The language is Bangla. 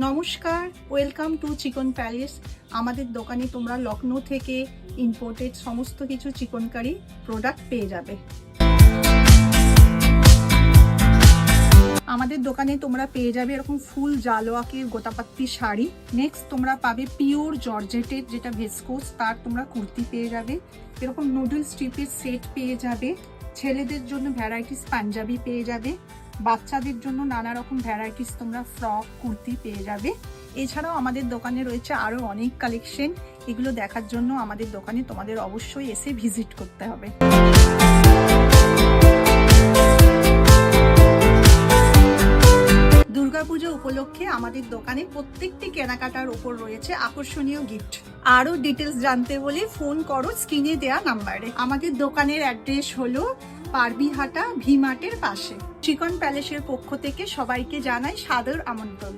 নমস্কার, ওয়েলকাম টু চিকন প্যালেস। আমাদের দোকানে তোমরা লখনৌ থেকে ইম্পোর্টেড সমস্ত কিছু চিকন কারি প্রোডাক্ট পেয়ে যাবে। আমাদের দোকানে তোমরা পেয়ে যাবে এরকম ফুল জালোয়াকের গোতাপাত্তি শাড়ি। নেক্সট তোমরা পাবে পিওর জর্জেটের যেটা ভেসকোস, তার তোমরা কুর্তি পেয়ে যাবে। এরকম নুডল স্ট্রিপের সেট পেয়ে যাবে। ছেলেদের জন্য ভ্যারাইটিস পাঞ্জাবি পেয়ে যাবে। বাচ্চাদের জন্য নানা রকম ভ্যারাইটিস তোমরা ফ্রক কুর্তি পেয়ে যাবে। এছাড়াও আমাদের দোকানে রয়েছে আরো অনেক কালেকশন। এগুলো দেখার জন্য আমাদের দোকানে তোমাদের অবশ্যই এসে ভিজিট করতে হবে। দুর্গাপুজো উপলক্ষে আমাদের দোকানে প্রত্যেকটি কেনাকাটার উপর রয়েছে আকর্ষণীয় গিফট। আরো ডিটেলস জানতে বলে ফোন করো স্ক্রিনে দেওয়া নাম্বারে। আমাদের দোকানের অ্যাড্রেস হলো পারবিহাটা ভি মার্টের পাশে। চিকন প্যালেসের পক্ষ থেকে সবাইকে জানাই সাদর আমন্ত্রণ।